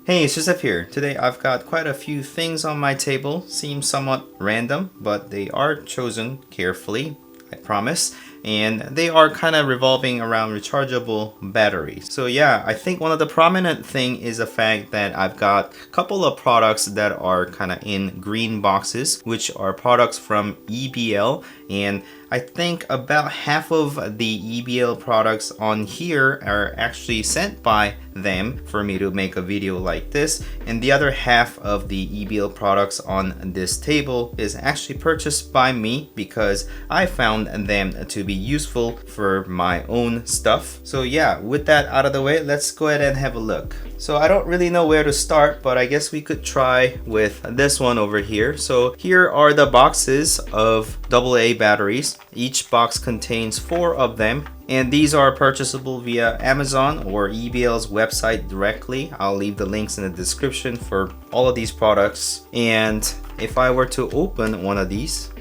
Hey, it's Joseph here. Today I've got quite a few things on my table. Seem somewhat random, but they are chosen carefully, I promise. And they are kind of revolving around rechargeable batteries. So yeah, I think one of the prominent thing is the fact that I've got a couple of products that are kind of in green boxes, which are products from EBL. And I think about half of the EBL products on here are actually sent by them for me to make a video like this, and the other half of the EBL products on this table is actually purchased by me because I found them to be useful for my own stuff. So yeah, with that out of the way, let's go ahead and have a look. So I don't really know where to start, but I guess we could try with this one over here. So here are the boxes of AA batteries. Each box contains 4 of them, and these are purchasable via Amazon or EBL's website directly. I'll leave the links in the description for all of these products. And if I were to open one of these,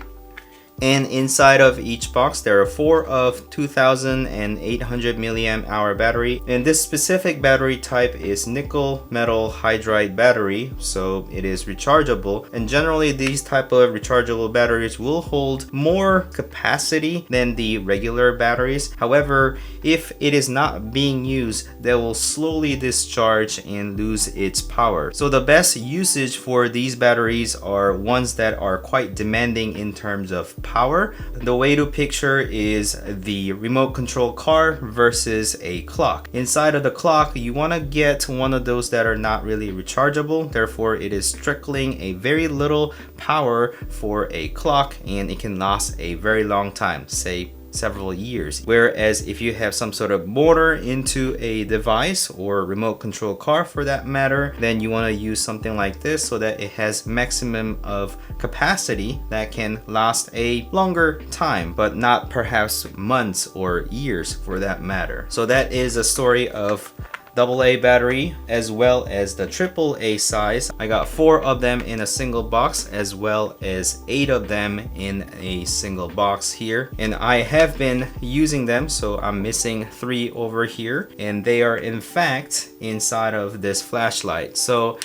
and inside of each box there are 4 of 2800 milliamp hour battery, and this specific battery type is nickel metal hydride battery, so it is rechargeable. And generally these type of rechargeable batteries will hold more capacity than the regular batteries. However, if it is not being used, they will slowly discharge and lose its power. So the best usage for these batteries are ones that are quite demanding in terms of power. The way to picture is the remote control car versus a clock. Inside of the clock, you want to get one of those that are not really rechargeable. Therefore, it is trickling a very little power for a clock, and it can last a very long time, say several years. Whereas if you have some sort of motor into a device or remote control car for that matter, then you want to use something like this so that it has maximum of capacity that can last a longer time, but not perhaps months or years for that matter. So that is a story of AA battery as well as the AAA size. I got 4 of them in a single box as well as 8 of them in a single box here, and I have been using them, so I'm missing 3 over here, and they are in fact inside of this flashlight. So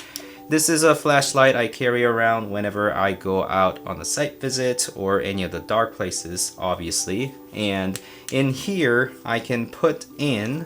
this is a flashlight I carry around whenever I go out on a site visit or any of the dark places, obviously. And in here I can put in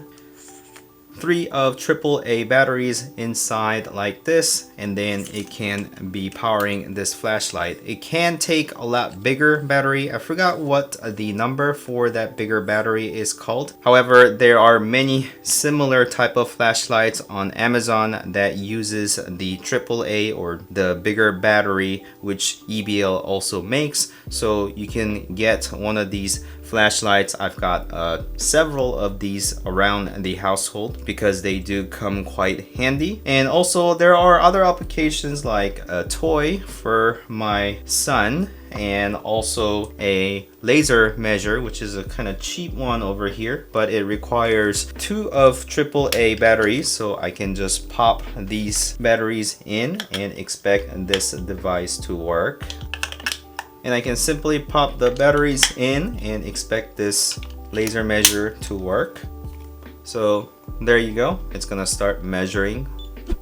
3 of AAA batteries inside like this, and then it can be powering this flashlight. It can take a lot bigger battery. I forgot what the number for that bigger battery is called. However, there are many similar type of flashlights on Amazon that uses the AAA or the bigger battery, which EBL also makes. So you can get one of these flashlights. I've got several of these around the household because they do come quite handy. And also there are other applications like a toy for my son, and also a laser measure, which is a kind of cheap one over here, but it requires 2 of AAA batteries, so I can just pop these batteries in and expect this device to work. And I can simply pop the batteries in and expect this laser measure to work. So there you go, it's gonna start measuring.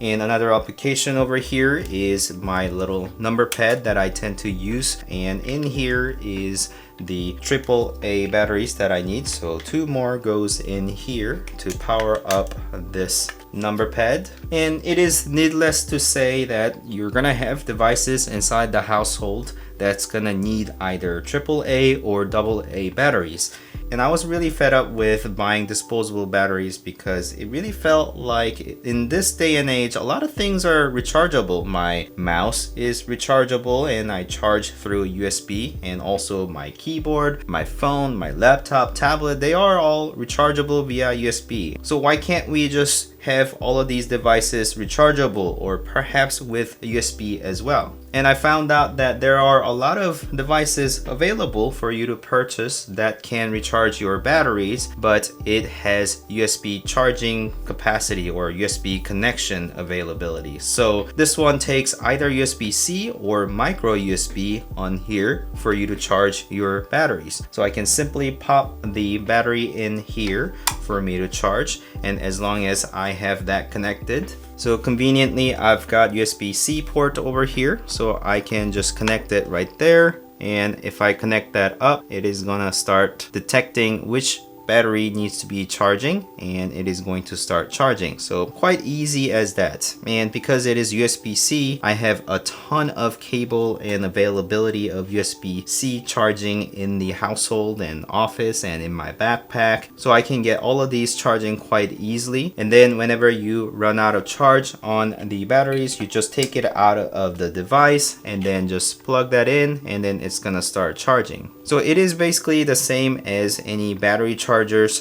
And another application over here is my little number pad that I tend to use, and in here is the AAA batteries that I need. So 2 more goes in here to power up this number pad. And it is needless to say that you're gonna have devices inside the household that's gonna need either AAA or AA batteries. And I was really fed up with buying disposable batteries because it really felt like in this day and age, a lot of things are rechargeable. My mouse is rechargeable and I charge through USB, and also my keyboard, my phone, my laptop, tablet, they are all rechargeable via USB. So why can't we just have all of these devices rechargeable, or perhaps with USB as well? And I found out that there are a lot of devices available for you to purchase that can recharge your batteries, but it has USB charging capacity or USB connection availability. So this one takes either USB-C or micro USB on here for you to charge your batteries. So I can simply pop the battery in here for me to charge, and as long as I have that connected. So conveniently, I've got USB-C port over here, so I can just connect it right there. And if I connect that up, it is gonna start detecting which battery needs to be charging, and it is going to start charging. So quite easy as that. And because it is USB-C, I have a ton of cable and availability of USB-C charging in the household and office and in my backpack, so I can get all of these charging quite easily. And then whenever you run out of charge on the batteries, you just take it out of the device and then just plug that in, and then it's gonna start charging. So it is basically the same as any battery chargers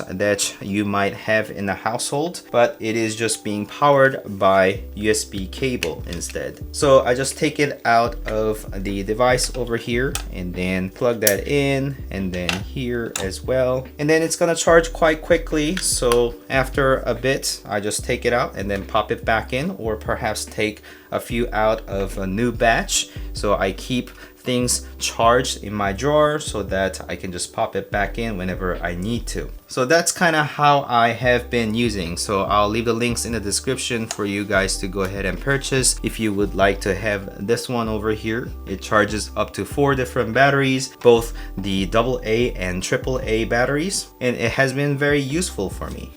that you might have in the household, but it is just being powered by USB cable instead. So I just take it out of the device over here and then plug that in, and then here as well. And then it's gonna charge quite quickly. So after a bit, I just take it out and then pop it back in, or perhaps take a few out of a new batch. So I keep things charged in my drawer so that I can just pop it back in whenever I need to. So that's kind of how I have been using. So I'll leave the links in the description for you guys to go ahead and purchase if you would like to have this one over here. It charges up to 4 different batteries, both the AA and AAA batteries, and it has been very useful for me.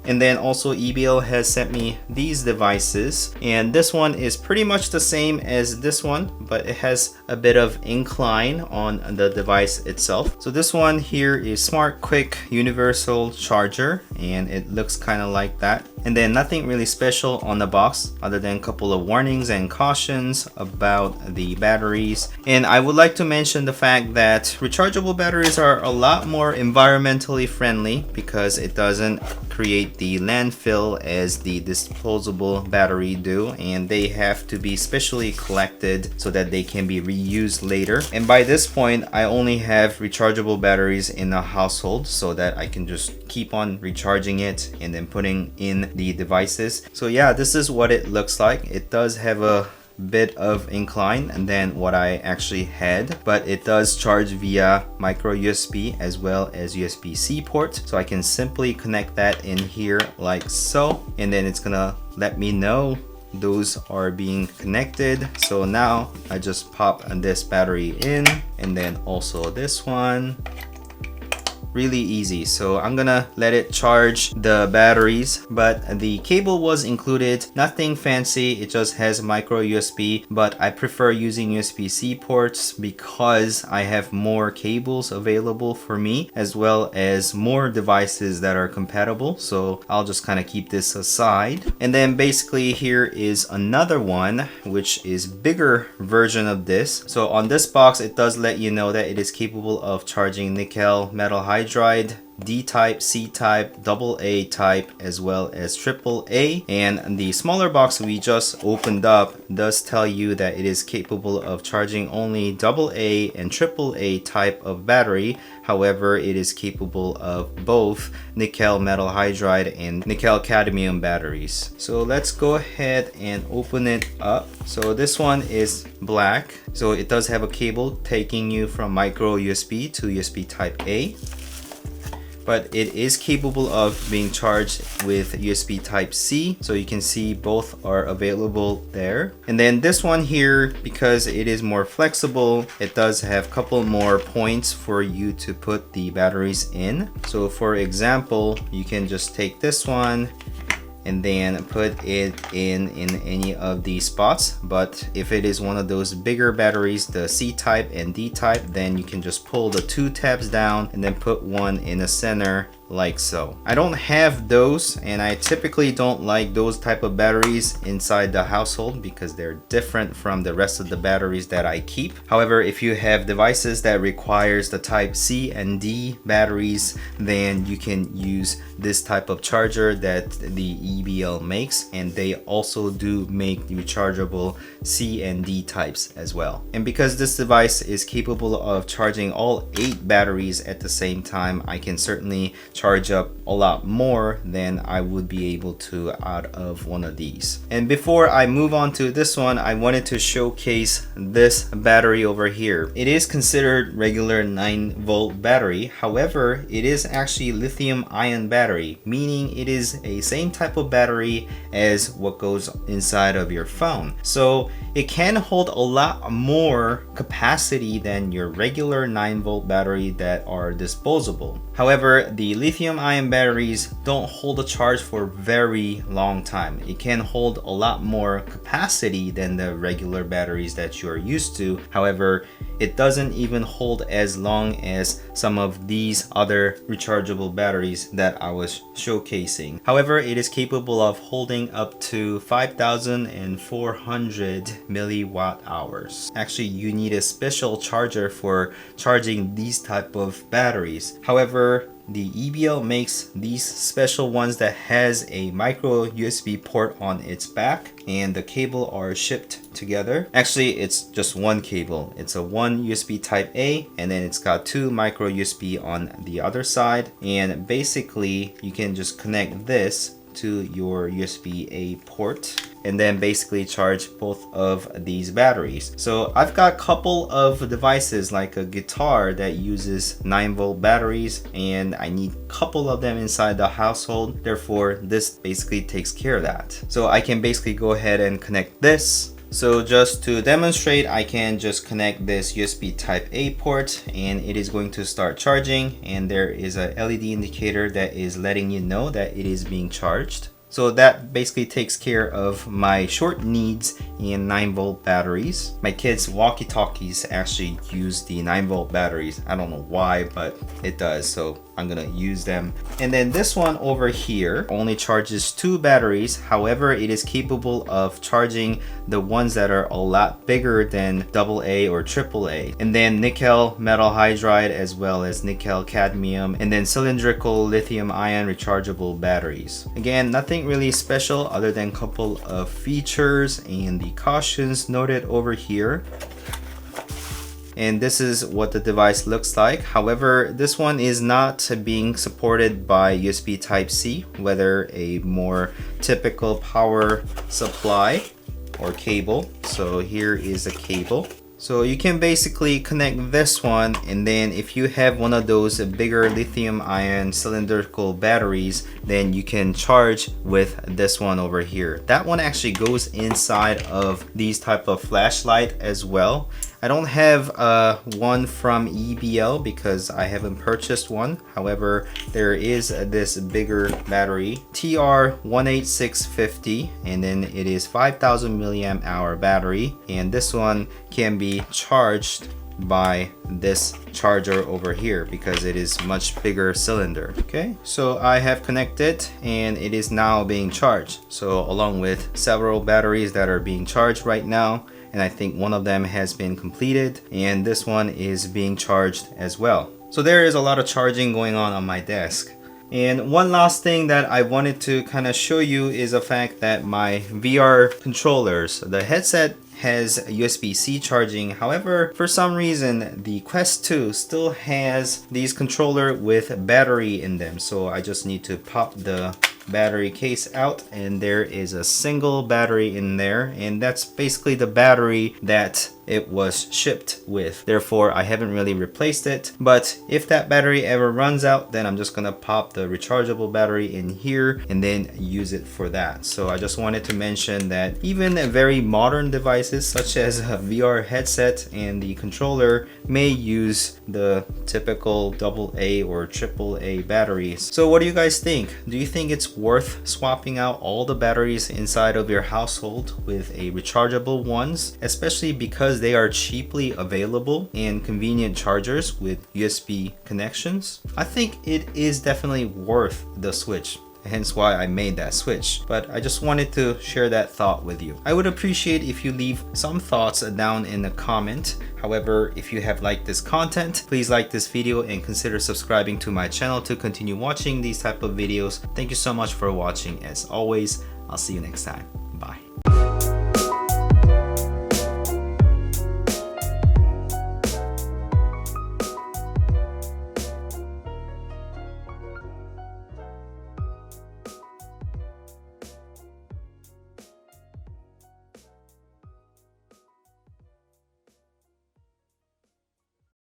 And then also EBL has sent me these devices, and this one is pretty much the same as this one, but it has a bit of incline on the device itself. So this one here is Smart Quick Universal Charger, and it looks kind of like that. And then nothing really special on the box other than a couple of warnings and cautions about the batteries. And I would like to mention the fact that rechargeable batteries are a lot more environmentally friendly because it doesn't create the landfill as the disposable battery do, and they have to be specially collected so that they can be reused later. And by this point, I only have rechargeable batteries in the household so that I can just keep on recharging it and then putting in the devices. So yeah, this is what it looks like. It does have a bit of incline than what I actually had, but it does charge via micro USB as well as USB-C port. So I can simply connect that in here like so, and then it's gonna let me know those are being connected. So now I just pop this battery in, and then also this one. Really easy. So I'm gonna let it charge the batteries, but the cable was included, nothing fancy. It just has micro USB, but I prefer using USB-C ports because I have more cables available for me, as well as more devices that are compatible. So I'll just kind of keep this aside. And then basically here is another one, which is bigger version of this. So on this box, it does let you know that it is capable of charging nickel metal hydride, D-type, C-type, AA type, as well as AAA. And the smaller box we just opened up does tell you that it is capable of charging only AA and AAA type of battery. However, it is capable of both nickel metal hydride and nickel cadmium batteries. So let's go ahead and open it up. So this one is black. So it does have a cable taking you from micro USB to USB type A. But it is capable of being charged with USB type C, so you can see both are available there. And then this one here, because it is more flexible, it does have a couple more points for you to put the batteries in. So for example, you can just take this one and then put it in any of these spots. But if it is one of those bigger batteries, the C-type and D-type, then you can just pull the 2 tabs down and then put one in the center like so. I don't have those, and I typically don't like those type of batteries inside the household because they're different from the rest of the batteries that I keep. However, if you have devices that requires the type C and D batteries, then you can use this type of charger that the EBL makes, and they also do make rechargeable C and D types as well. And because this device is capable of charging all 8 batteries at the same time, I can certainly charge up a lot more than I would be able to out of one of these. And before I move on to this one, I wanted to showcase this battery over here. It is considered regular 9-volt battery. However, it is actually lithium ion battery, meaning it is a same type of battery as what goes inside of your phone. So it can hold a lot more capacity than your regular 9-volt battery that are disposable. However, the lithium ion batteries don't hold a charge for very long time. It can hold a lot more capacity than the regular batteries that you are used to. However, it doesn't even hold as long as some of these other rechargeable batteries that I was showcasing. However, it is capable of holding up to 5,400 milliwatt hours. Actually, you need a special charger for charging these type of batteries. However, the EBL makes these special ones that has a micro USB port on its back, and the cable are shipped together. Actually, it's just one cable. It's a one USB type A, and then it's got two micro USB on the other side. And basically, you can just connect this to your USB-A port and then basically charge both of these batteries. So I've got a couple of devices like a guitar that uses 9-volt batteries, and I need a couple of them inside the household. Therefore, this basically takes care of that. So I can basically go ahead and connect this. So just to demonstrate, I can just connect this USB type A port and it is going to start charging, and there is a LED indicator that is letting you know that it is being charged. So that basically takes care of my short needs in 9-volt batteries. My kids' walkie-talkies actually use the 9-volt batteries. I don't know why, but it does. So I'm gonna use them. And then this one over here only charges 2 batteries. However, it is capable of charging the ones that are a lot bigger than AA or AAA. And then nickel metal hydride as well as nickel cadmium, and then cylindrical lithium ion rechargeable batteries. Again, nothing really special other than a couple of features and the cautions noted over here. And this is what the device looks like. However, this one is not being supported by USB Type-C, whether a more typical power supply or cable. So here is a cable. So you can basically connect this one, and then if you have one of those bigger lithium ion cylindrical batteries, then you can charge with this one over here. That one actually goes inside of these type of flashlight as well. I don't have one from EBL because I haven't purchased one. However, there is this bigger battery, TR18650, and then it is 5,000 milliamp hour battery, and this one can be charged by this charger over here because it is much bigger cylinder. Okay, so I have connected and it is now being charged. So along with several batteries that are being charged right now, and I think one of them has been completed, and this one is being charged as well. So there is a lot of charging going on my desk. And one last thing that I wanted to kind of show you is the fact that my VR controllers, the headset has USB-C charging. However, for some reason, the Quest 2 still has these controller with battery in them. So I just need to pop the battery case out, and there is a single battery in there, and that's basically the battery that it was shipped with. Therefore, I haven't really replaced it, but if that battery ever runs out, then I'm just gonna pop the rechargeable battery in here and then use it for that. So I just wanted to mention that even very modern devices such as a VR headset and the controller may use the typical AA or AAA batteries. So what do you guys think? Do you think it's worth swapping out all the batteries inside of your household with a rechargeable ones, especially because they are cheaply available and convenient chargers with USB connections? I think it is definitely worth the switch. Hence why I made that switch. But I just wanted to share that thought with you. I would appreciate if you leave some thoughts down in the comment. However, if you have liked this content, please like this video and consider subscribing to my channel to continue watching these type of videos. Thank you so much for watching. As always, I'll see you next time. Bye.